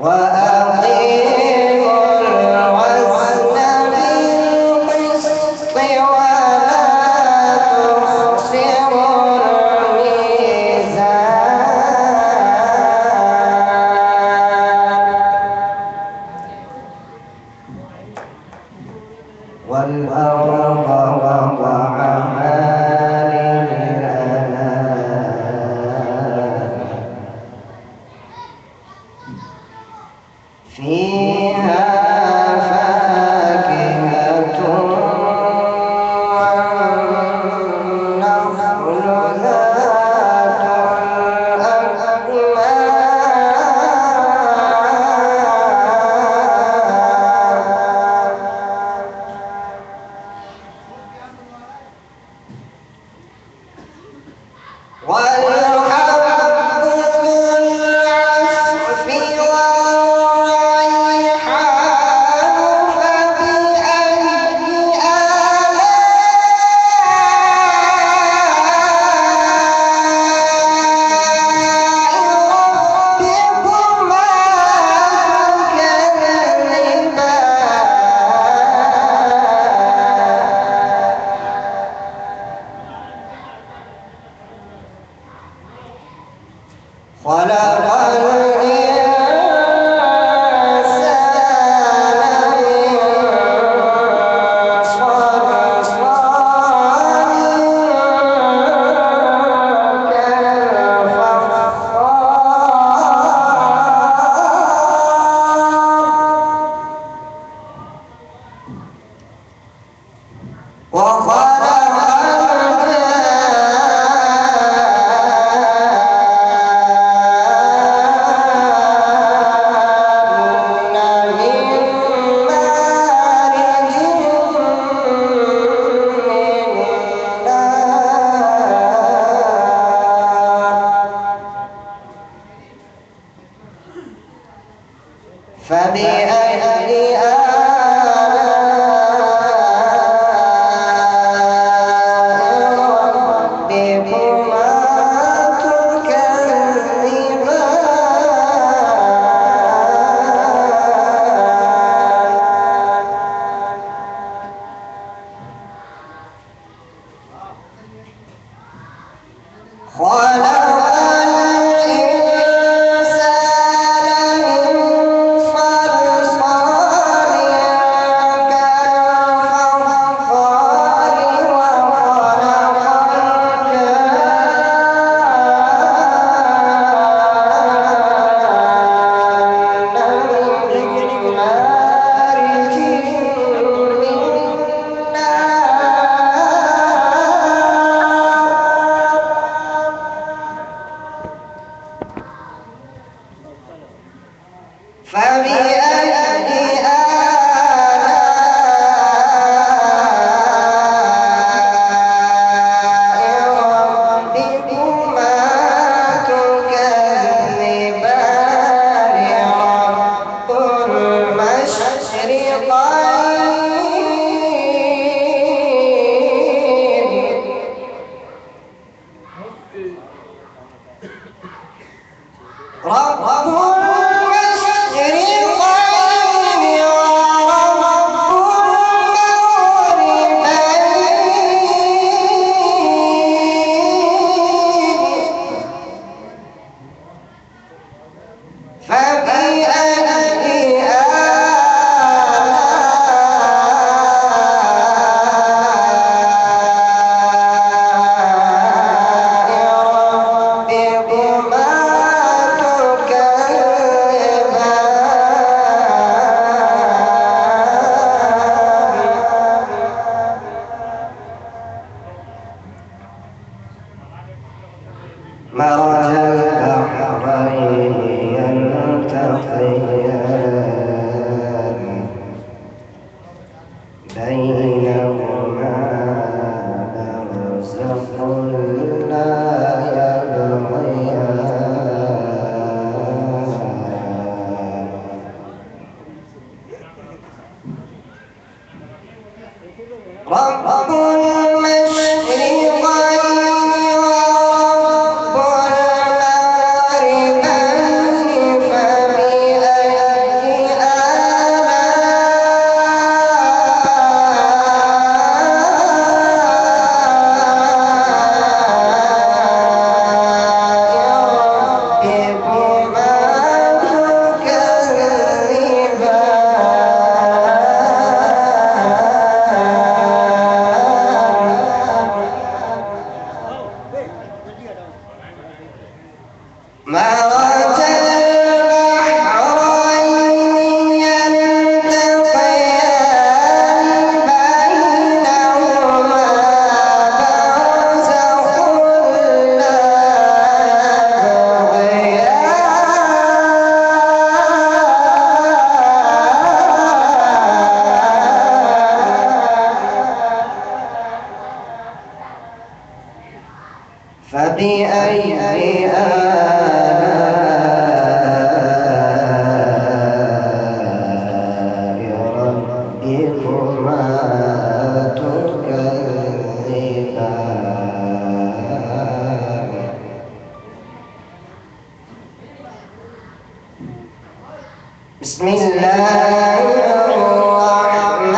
فبأي بسم الله الرحمن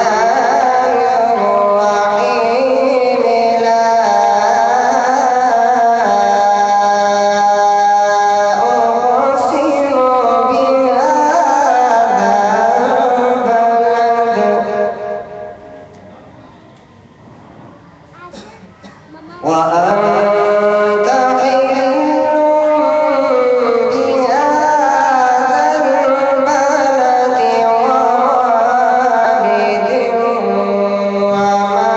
الرحيم لا أقسم بهذا البلد وأنت حل بهذا البلد ووالد وما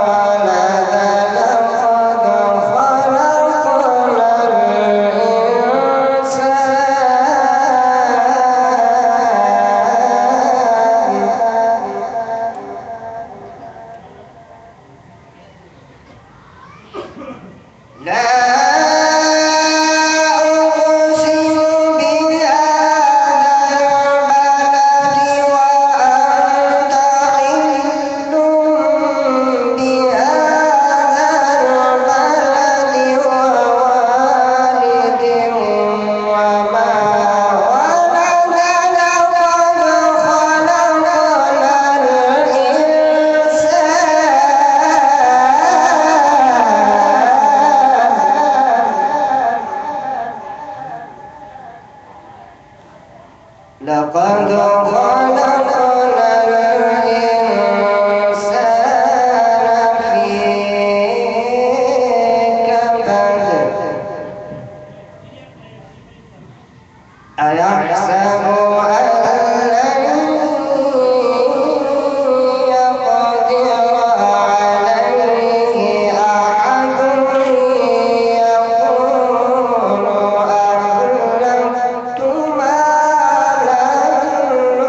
ولد لقد خلقنا الإنسان لا أقسم بهذا البلد وأنت حل بهذا البلد ووالد وما ولد لقد خلقنا الإنسان في كبد أيحسب أن لن يقدر عليه أحد يقول أهلكت مالا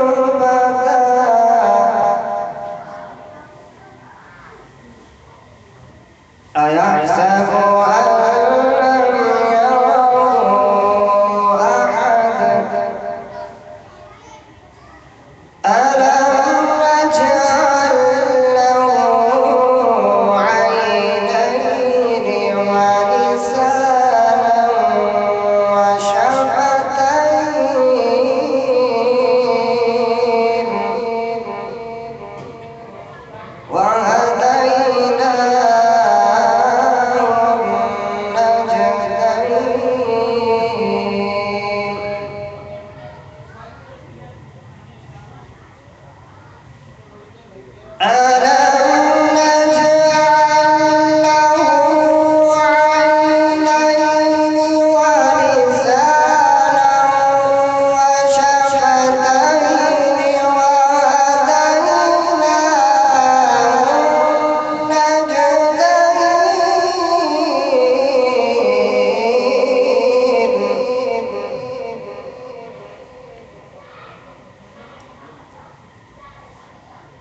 لبدا أيحسب أن لم يره أحد ألم نجعل له عينين ولسانا وشفتين وهديناه النجدين ألم نجعل له عينين ولسانا وشفتين وهديناه النجدين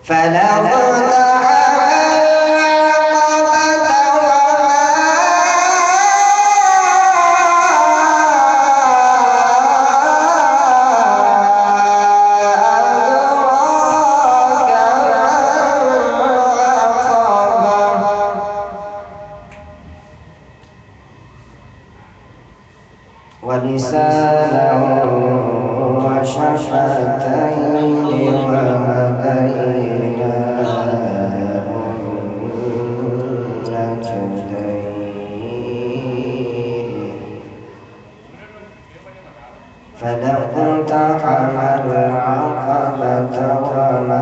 فلا اقتحم العقبة ولسانا وشفتين وهديناه النجدين فلا اقتحم العقبة وما أدراك ما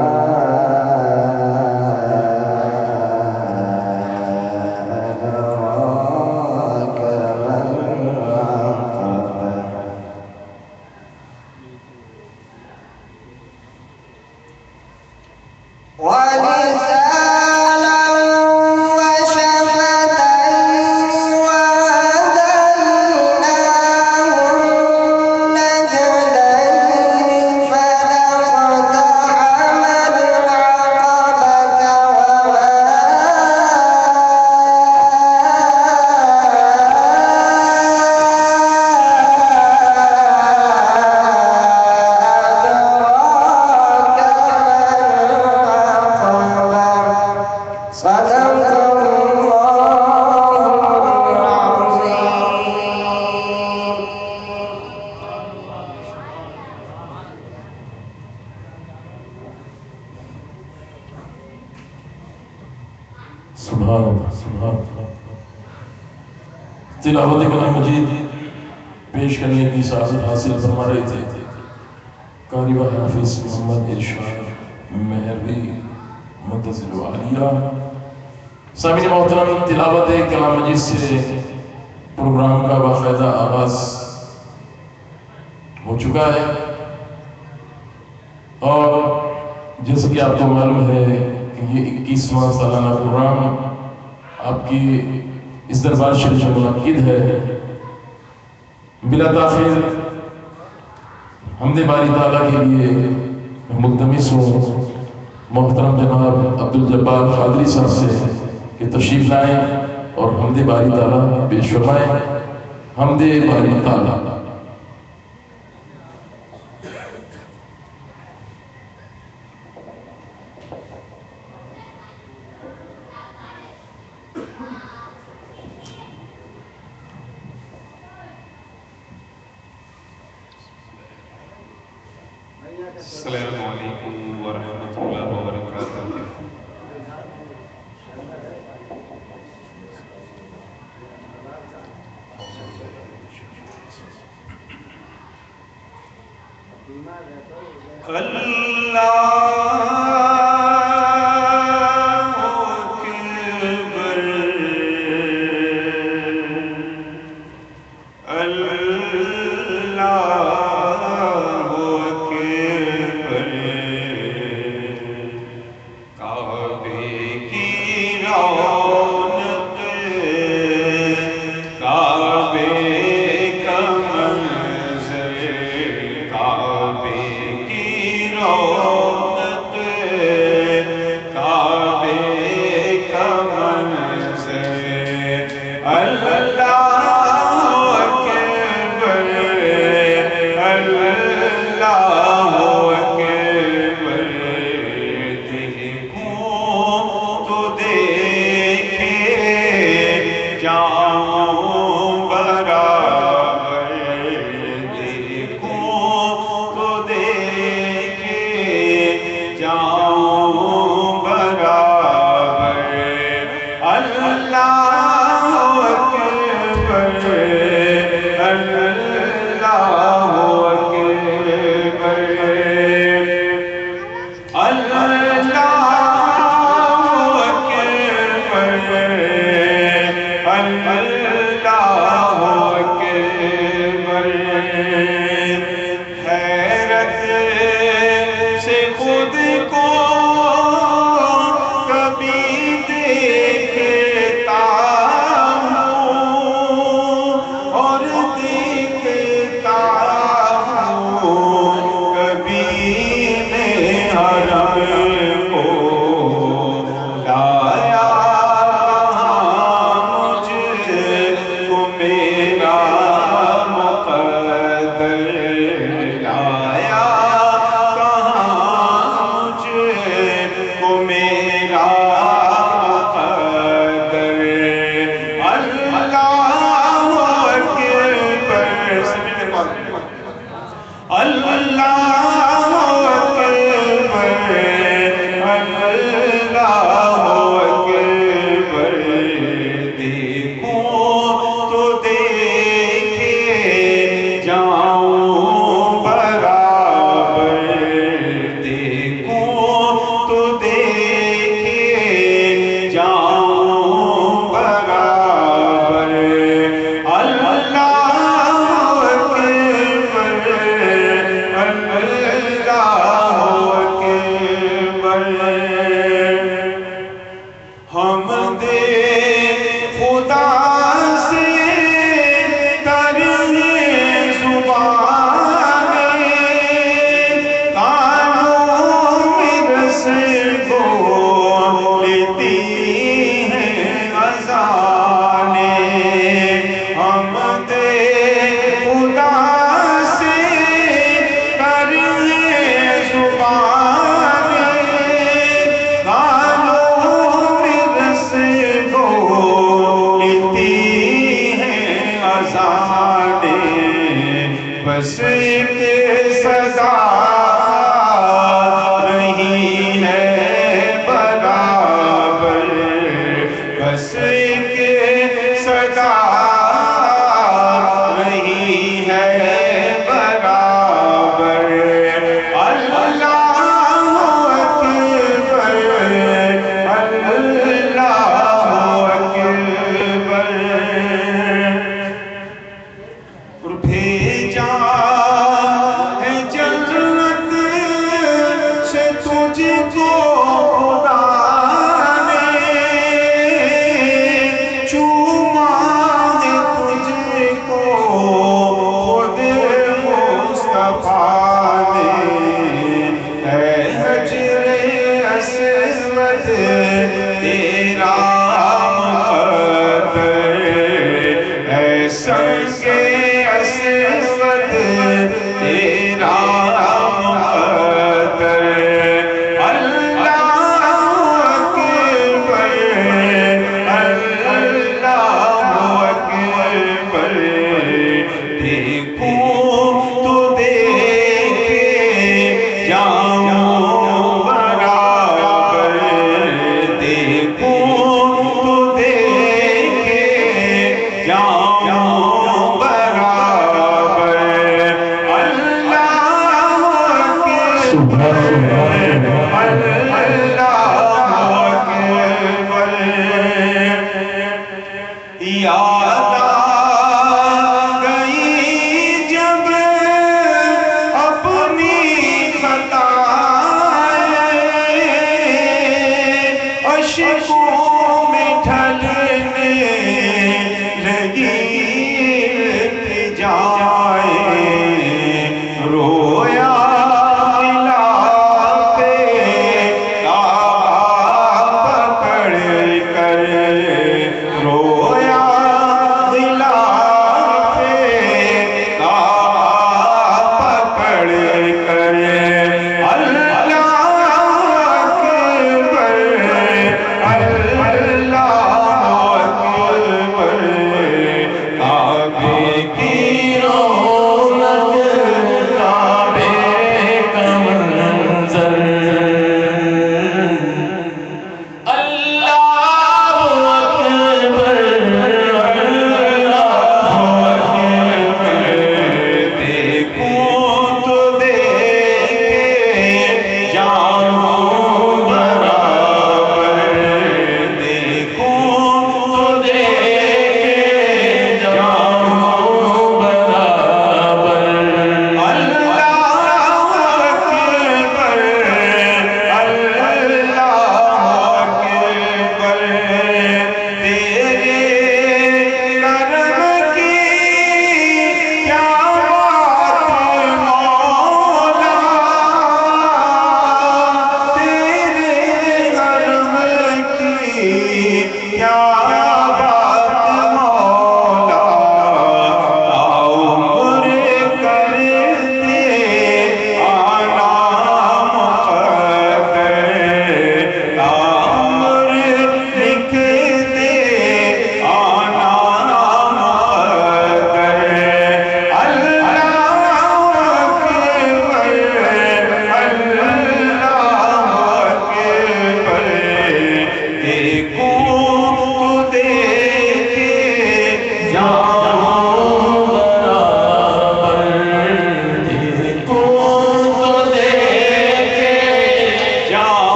العقبة ولسانا وشفتين وهديناه النجدين فلا اقتحم العقبة وما أدراك ما العقبة سبحان اللہ سبحان اللہ۔ تلاوت کلام مجید پیش کرنے کی سعادت حاصل فرما رہے تھے قاری و حافظ محمد ارشاد مہروی متصل عالیہ۔ سامعین محترم، تلاوت کلام مجید سے پروگرام کا باقاعدہ آغاز ہو چکا ہے، اور جیسے کہ آپ کو معلوم ہے کہ یہ 21واں سالانہ پروگرام آپ کی اس دربار شریف میں منعقد ہے۔ بلا تاخیر حمد باری تعالیٰ کے لیے ملتمس ہوں محترم جناب عبدالجبار قادری صاحب سے کہ تشریف لائیں اور حمد باری تعالیٰ پیش فرمائیں۔ حمد باری تعالیٰ۔ السلام علیکم ورحمۃ اللہ وبرکاتہ۔ بس ایک سزا نہیں ہے برابر صفا میں اے حجر اسود تیرا مقدر اے سنگ اسود تیرا مقدر اللہ اکبر اللہ اکبر دیکھوں تو دیکھے جاؤں برابر دیکھوں تو دیکھے جاؤں برابر اللہ اکبر یاد آ گئی جب اپنی خطائیں اشکوں میں ڈھلنے لگی التجائیں رویا پکڑ کر رویا دلا پہ پکڑ کر اللہ اکبر اللہ اکبر کعبے کی رونق کعبے کا منظر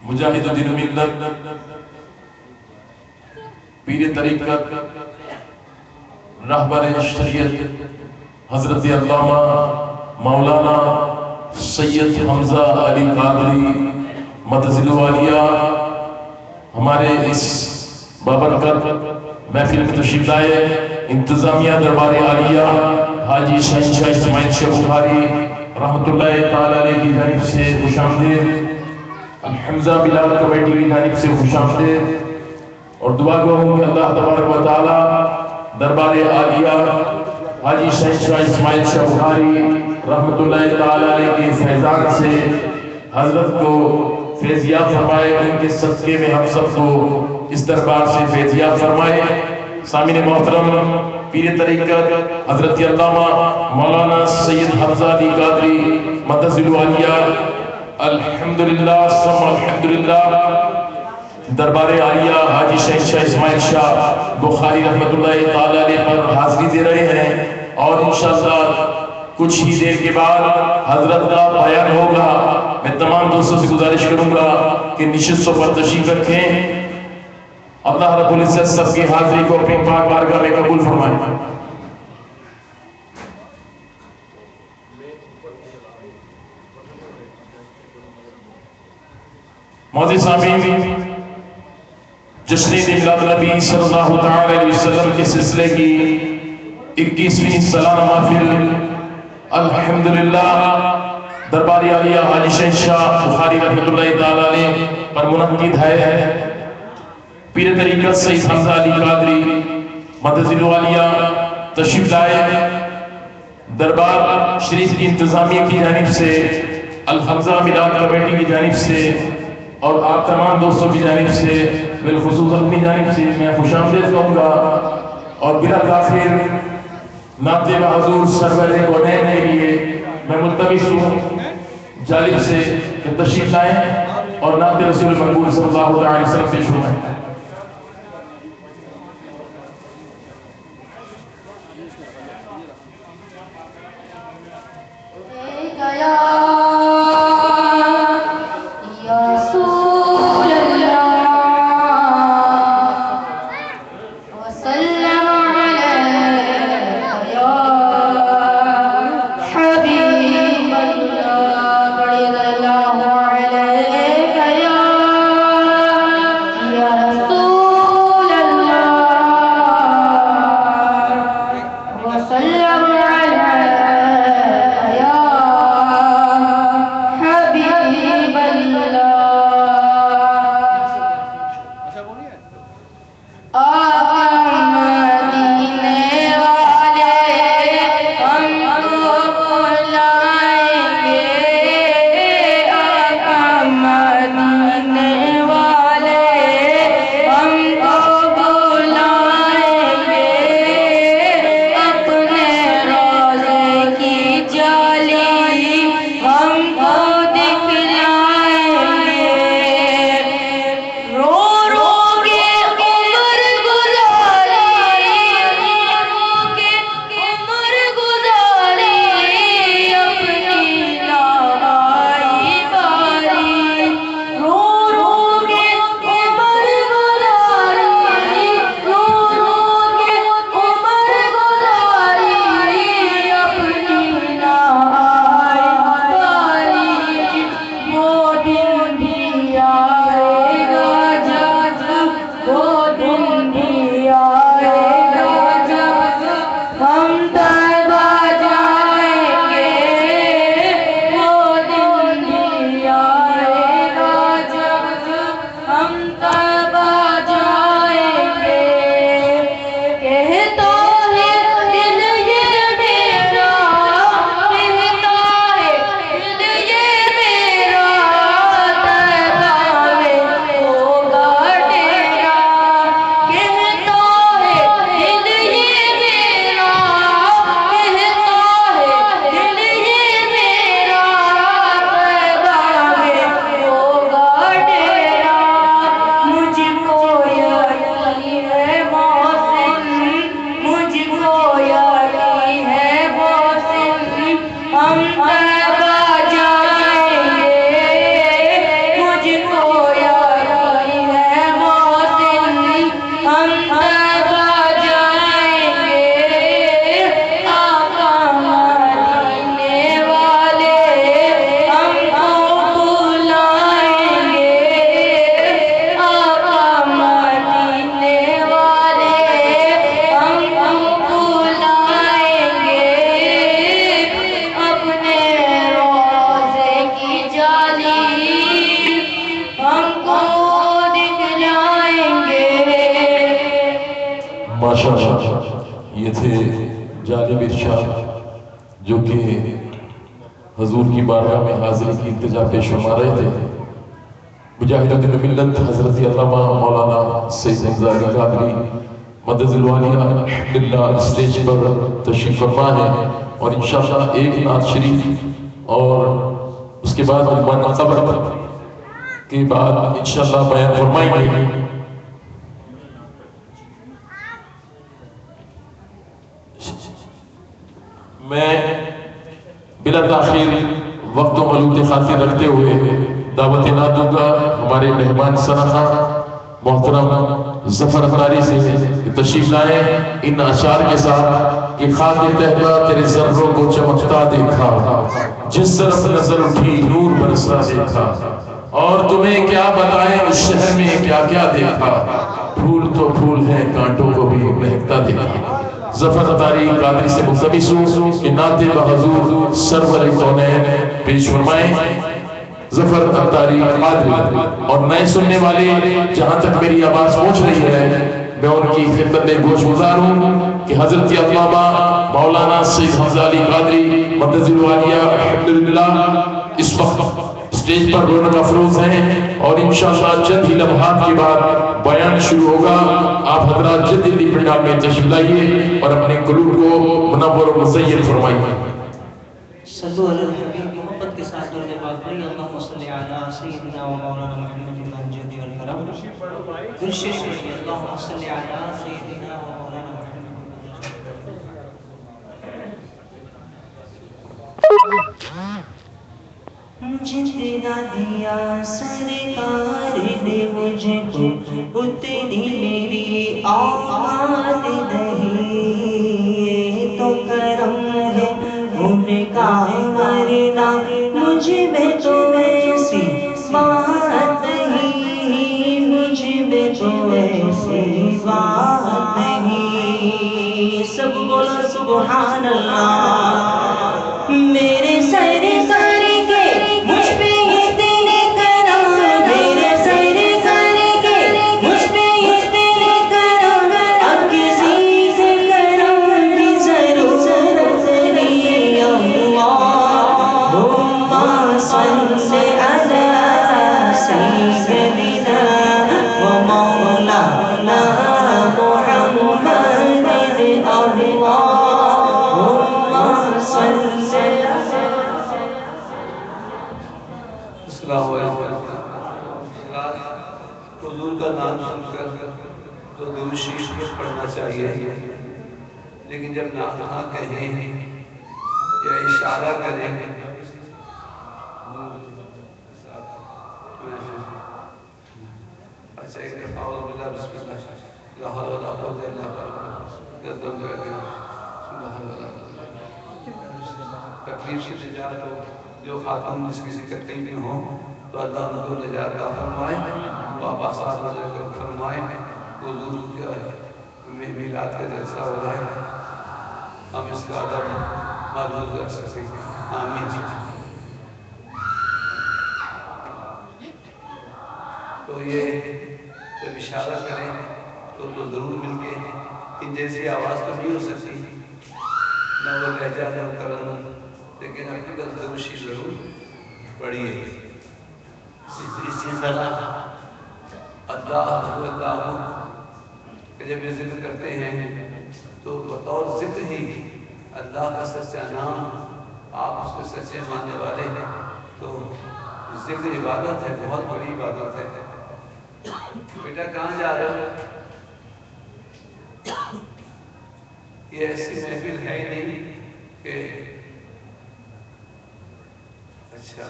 مجاہد دین و ملت پیر طریقت رہبر شریعت حضرت علامہ مولانا سید حمزہ علی قادری مدظل والیہ ہمارے اس بابرکت محفل میں تشریف لائے انتظامیہ دربار عالیہ حاجی شہنشاہ اسماعیل شاہ بخاری رحمۃ اللہ تعالی علیہ کی جانب سے خوش آمدید، الحمزہ بلال کمیٹی کی جانب سے خوش آمدید، اور دعا گو ہوں کہ اللہ تبارک و تعالی دربار عالیہ حاجی شہنشاہ اسماعیل شاہ بخاری رحمۃ اللہ تعالی علیہ کے فیضان سے حضرت کو فیضیاب فرمائے، ان کے صدقے میں ہم سب کو اس دربار سے فیضیاب فرمائے۔ سامعین محترم، پیر طریقت حضرت علامہ مولانا سید حمزہ علی قادری مدظل والیہ الحمدللہ ثم الحمدللہ دربار عالیہ حاجی شہنشاہ اسماعیل شاہ بخاری رحمۃ اللہ تعالی علیہ پر حاضری دے رہے ہیں، اور انشاءاللہ کچھ ہی دیر کے بعد حضرت کا بیان ہوگا۔ میں تمام دوستوں سے گزارش کروں گا کہ نشستوں پر تشریف رکھیں۔ اللہ رب العزت سب کی حاضری کو اپنی پاک بارگاہ میں قبول فرمائے۔ معزز سامعین، جشن میلاد نبی صلی اللہ تعالی علیہ وسلم کے سلسلے کی 21ویں سالانہ محفل الحمدللہ دربار عالیہ حاجی شہنشاہ بخاری رحمۃ اللہ تعالی علیہ پر منعقد ہے۔ پیر طریقت سید حمزہ علی قادری مدد العالیہ تشریف لائے۔ دربار شریف کی انتظامیہ کی جانب سے، الحمزہ میلاد کمیٹی کی جانب سے اور آپ تمام دوستوں کی جانب سے، بالخصوص اپنی جانب سے میں خوش آمدید کہوں گا، اور بلا تاخیر نعت حضور سرور کونین کے لیے میں ملتمس ہوں جانب سے کہ تشریف لائیں اور نعت رسول مقبول صلی اللہ علیہ وسلم پیش فرمائیں۔ یہ تھے جانب ارشاد جو کہ حضور کی بارگاہ میں حاضری کی التجا پیش فرما رہے تھے۔ مجاہدۃ الملت حضرت علامہ مولانا سید حمزہ علی قادری مدد العالیہ الحمدللہ اسٹیج پر تشریف فرما ہے، اور انشاءاللہ ایک نعت شریف اور اس کے بعد عنوان قبر کے بعد انشاءاللہ بیان فرمائیں گے. میں بلا تاخیر وقت و ملوت خاطر رکھتے ہوئے دعوت نہ دوں گا ہمارے مہمان سرخواں محترم ظفر افطاری سے تشریف لائیں ان اشعار کے ساتھ کہ خاک تہبہ تیرے ذروں کو چمکتا دیکھا، جس طرف نظر اٹھی نور برستا دیکھا، اور تمہیں کیا بتائیں اس شہر میں کیا کیا دیکھا، پھول تو پھول ہیں کانٹوں کو بھی مہکتا دیکھا. ظفر افطاری قادری سے مقتبس ہوں کہ نعت بحضور سرور کونین پیش فرمائیں. ظفر افطاری قادری. اور نئے سننے والے جہاں تک میری آواز پہنچ رہی ہے میں ان کی خدمت میں گوش گزار ہوں کہ حضرت علامہ مولانا سید حمزہ علی قادری مدثر العالیہ الحمدللہ اس وقت اسٹیج پر رونق افروز ہیں، اور انشاءاللہ چند ہی لمحات کے بعد بیان شروع ہوگا. آپ حضرات جلدی جلدی پنڈال میں تشریف لائیے اور اپنے قلوب کو منور و مزین فرمائیے. صلو علی الحبیب. محبت کے ساتھ درود پاک پڑھیے. اللہم صلی علی سیدنا و مولانا محمد المنجد والکرم. درود شریف پڑھیے. اللہم صلی علی سیدنا و مولانا محمد. جتنا دیا سرکار نے مجھ کو اتنی میری اوقات نہیں، تو کرم ہے ان کا ورنہ مجھ میں تو ایسی بات نہیں، مجھ میں تو ایسی بات نہیں. سب بولو سبحان اللہ. میرے سرکار کے مجھ پہ اتنے کرم، میرے سرکار کے مجھ پہ اتنے کرم، اب کسی سے کرم کی ضرورت نہیں. اللہم صل علی سیدنا و مولانا محمد. السلام علیکم. حضور کا نام سن کر تو درود شریف پڑھنا چاہیے، لیکن جب نعتخواں کہیں یا اشارہ کریں اچھا ایک دفعہ اعوذ باللہ بسم اللہ لا حول ولا قوة الا باللہ. تکلیف سے نجات ہو. جو خاتون جس کی تکلیف میں ہوں تو اللہ ان کو نجات عطا فرمائے، واپس آسان فرمائے. حضور کا میلاد کا جلسہ ہو رہا ہے، ہم اس کا ادب معلوم کر سکیں. آمین. تو یہ جب اشارہ کریں تو ضرور مل کے ان جیسی آواز تو نہیں ہو سکتی، نہ وہ لہجہ نہ کرن، لیکن اپنی کا ضروری ضرور پڑھیے. اسی طرح اللہ کہ جب یہ ذکر کرتے ہیں تو بطور ذکر ہی اللہ کا سچا نام، آپ اس کے سچے ماننے والے ہیں تو ذکر عبادت ہے، بہت بڑی عبادت ہے. بیٹا کہاں جا رہے ہو؟ یہ ایسی محفل ہے ہی نہیں کہ اچھا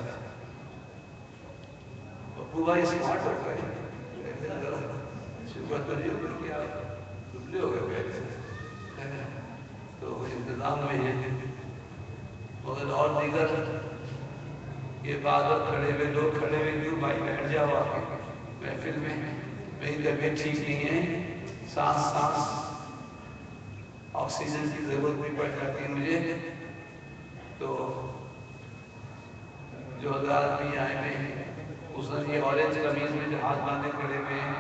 ابو بھائی اسمارٹ ہو گئے، شکر تو نہیں ہوگا کہ آپ دبلے ہو گئے پہلے تو انتظام میں ہیں. مگر اور دیگر یہ بات کھڑے ہوئے لوگ کھڑے ہوئے کیوں بھائی بیٹھ جاؤ آپ محفل میں، میری طبیعت ٹھیک نہیں ہے، سانس آکسیجن کی ضرورت بھی پڑ جاتی ہے مجھے. تو جو حضرات بھی آئے ہوئے ہیں اس نے یہ اورنج قمیض میں جو ہاتھ باندھے کھڑے ہوئے ہیں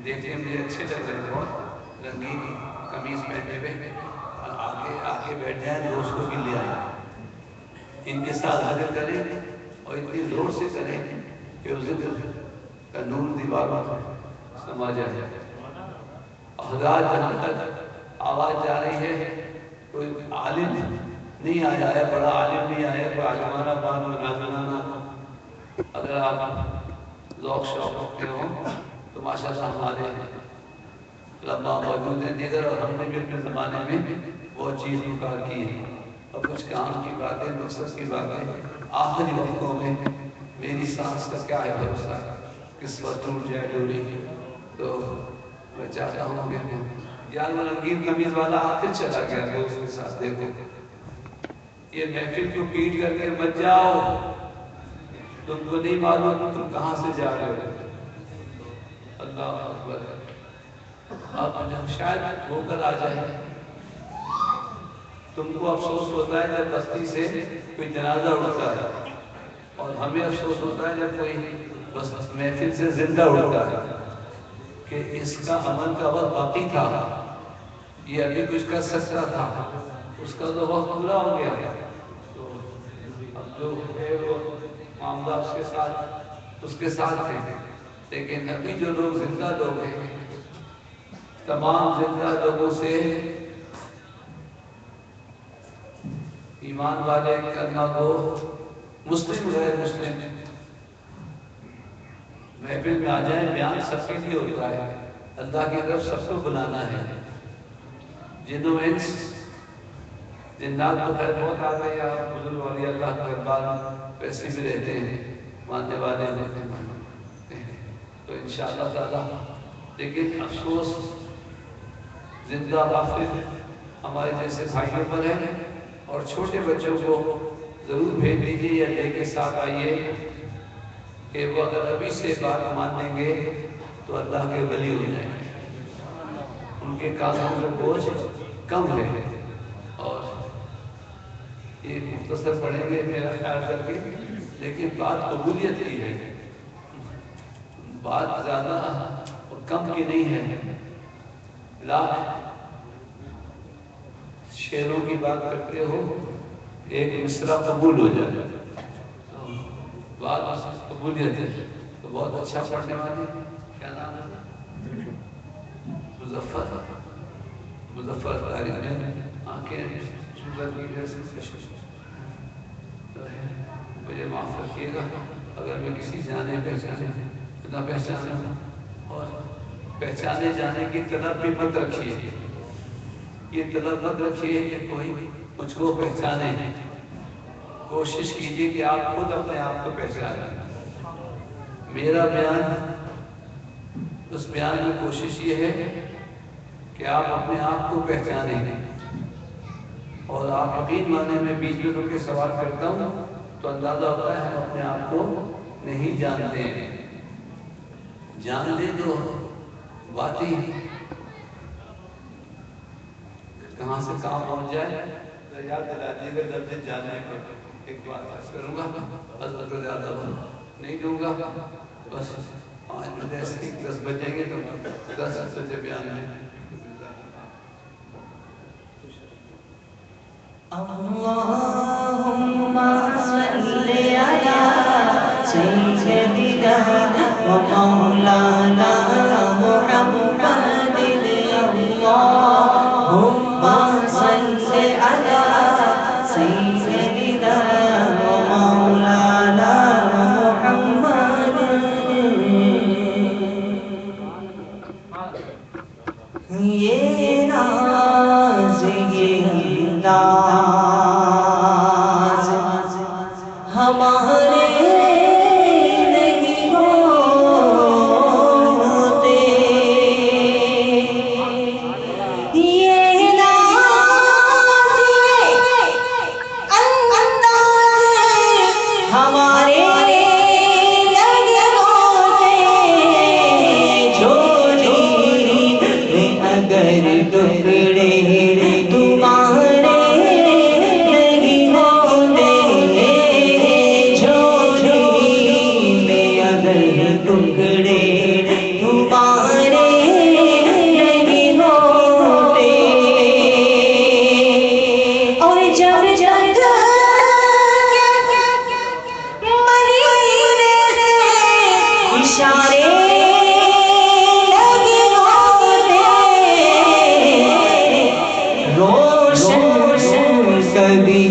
دیکھنے مجھے اچھے لگ رہے تھے، بہت رنگین قمیض پہنے ہوئے. آگے بیٹھ جائیں دوست کو بھی لے آئیں، ان کے ساتھ حاضر کریں اور اتنی زور سے کریں کہ اس ذکر کا نور دیواروں پر سما جائے. حضرات جہاں تک آواز جا رہی ہے کوئی عالم نہیں آیا ہے، بڑا عالم نہیں آیا ہے، کوئی عالمانہ بات مناظرانہ اگر آپ ذوق شوق رکھتے ہو تو ماشاءاللہ ہمارے علماء موجود ہیں دیگر، اور ہم نے بھی اپنے زمانے میں وہ چیز مکار کی ہے. اور کچھ کام کی باتیں، مقصد کی باتیں آخری وقتوں میں میری سانس کا کیا ہے بھروسہ، کس وقت ٹوٹ جائے ڈوری. تو میں چاہتا ہوں کہ یار وہ رنگین قمیض والا آخر چلا گیا دوست کے ساتھ، دیکھو یہ محفل کو پیٹ کر کے مت جاؤ، تم کو نہیں معلوم تم کہاں سے جا رہے ہو. اللہ اکبر. اب شاید ہو کر آ جائے. تم کو افسوس ہوتا ہے جب بستی سے کوئی جنازہ اٹھتا ہے، اور ہمیں افسوس ہوتا ہے جب کوئی بس محفل سے زندہ اٹھتا ہے کہ اس کا عمل کا وقت باقی تھا، یہ ابھی کچھ کر سکتا تھا، اس کا تو وقت پورا ہو گیا. تو اب جو ہے وہ معاملہ اس کے ساتھ ہے. لیکن ابھی جو لوگ زندہ لوگ ہیں، تمام زندہ لوگوں سے ایمان والے کرنا کو مسلم غیر مسلم محفل میں آ جائیں. بیان سب کے لیے ہوتا ہے، اللہ کی طرف سب کو بلانا ہے. جنوں انس جنات تو خیر بہت آ گئے، آپ بزرگ والی اللہ کے دربار ویسے بھی رہتے ہیں، ماننے والے ہوتے ہیں تو انشاءاللہ تعالی. لیکن افسوس زندہ غافل ہمارے جیسے بھائیوں پر ہے، اور چھوٹے بچوں کو ضرور بھیج دیجیے یا لے کے ساتھ آئیے کہ وہ اگر ابھی سے بات مان لیں گے تو اللہ کے ولی ہو جائیں گے. ان کے کاظوں کا بوجھ کم ہے. اور یہ مختصر پڑھیں گے میرا خیال کر کے، لیکن بات قبولیت کی ہے، بات زیادہ اور کم کی نہیں ہے. شعروں کی بات کرتے ہو، ایک مصرع قبول ہو جائے، بات قبولیت ہے. تو بہت اچھا پڑھنے والے، کیا نام ہے؟ مظفر قاری میں آنکھیں شوگر کی وجہ سے مجھے معاف رکھیے گا اگر میں کسی جانے پہچانے نہ پہچانا، اور پہچانے جانے کی طلب بھی مت رکھیے. یہ طلب مت رکھیے کہ کوئی مجھ کو پہچانے. کوشش کیجیے کہ آپ خود اپنے آپ کو پہچانیں. میرا بیان، اس بیان میں کوشش یہ ہے کہ آپ اپنے آپ کو پہچانیں. اور آپ یقین مانے میں بیچ میں رک کے سوال کرتا ہوں تو اندازہ ہوتا ہے ہم اپنے آپ کو نہیں جانتے ہیں. جان لیں تو بات ہی کہاں سے کہاں پہنچ جائے. یاد دلا دیجیے گا لفظ جاننے کو ایک بات عرض کروں گا، حضرت کو زیادہ نہیں دوں گا. بس 5 منٹ ایسے 10 بجیں گے تو 10 بجے بیان میں. اللهم صل على سيدنا ومولانا محمد. اللهم صل على سيدنا ومولانا محمد. یہ ناز ہمارے نہیں ہوتے، یہ ناز انداز ہمارے نہیں ہوتے. جھولی میں اگر ٹکڑے تمہارے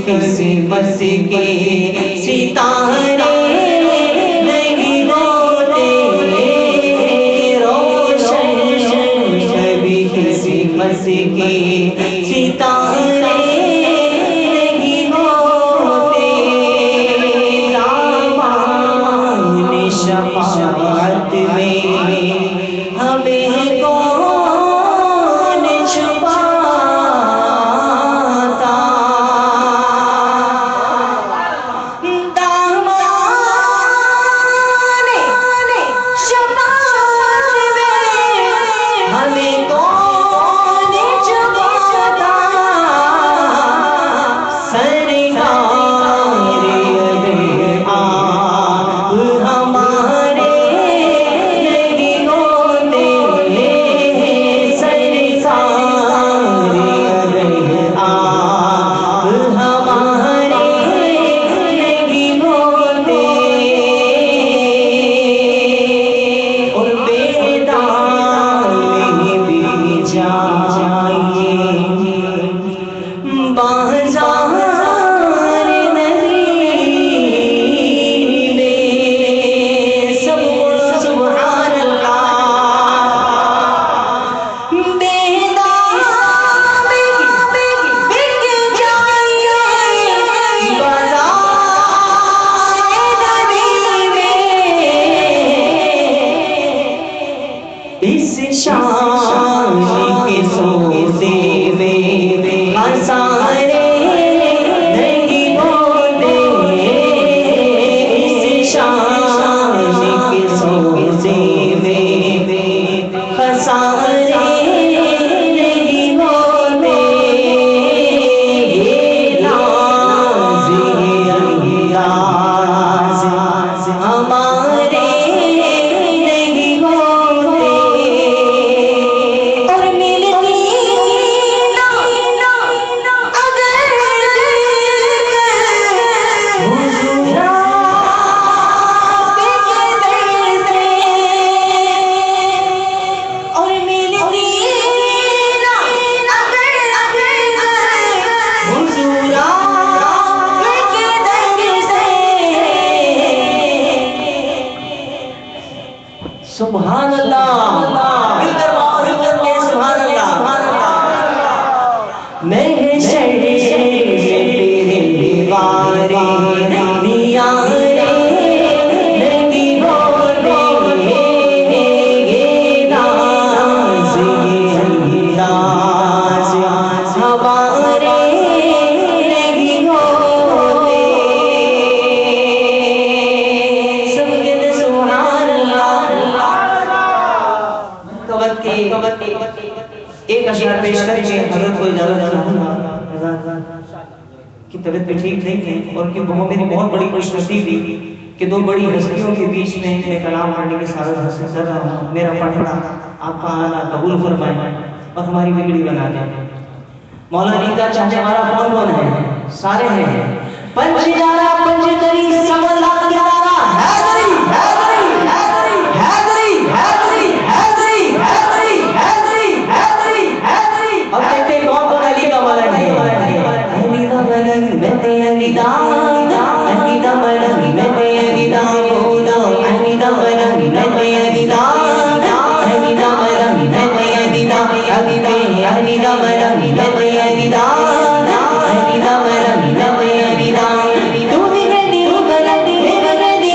کسی بس کے ستارے شفاعت میں ہمیں کون چھپاتا دامان شفاعت میں ہمیں کون چھپاتا سبحان اللہ سبحان اللہ میں ایک اشعار پیش کر کے حضرت کو اجازت چاہوں گا کہ طبیعت پہ ٹھیک نہیں ہے اور کہ میری بہت بڑی خوش نصیبی کہ دو بڑی ہستیوں کے بیچ میں میں کلام پڑھنے کی سعادت حاصل کر رہا ہوں. میرا پڑھنا آپ کا آنا قبول فرمائے اور ہماری بگڑی بنا دے. مولا علی کا چاہنے والا کون کون ہے؟ سارے ہیں. پنچ جارا پنچ کری سملا کتارا حیدری حیدری حیدری حیدری حیدری حیدری حیدری حیدری حیدری حیدری. اب کہتے ہیں کون کون علی کا ملک ہے؟ علی کا ملک میں علی دا علی کا ملک میں علی دا علی کا ملک میں علی دا علی کا ملک میں علی دا علی کا ملک میں علی دا علی کا ملک میں علی دا. تو بھی میں دل ملک میں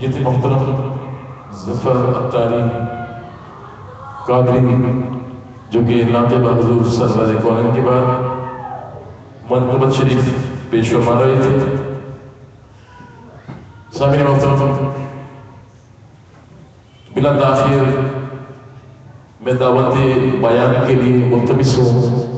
یہ تھے محترم ظفر اتاری قادری جو کہ ناطق حضور سرور کونین کے بعد منقبت شریف پیش فرما رہے تھے. سامعین محترم، بلا تاخیر میں دعوت بیان کے لیے ملتمس ہوں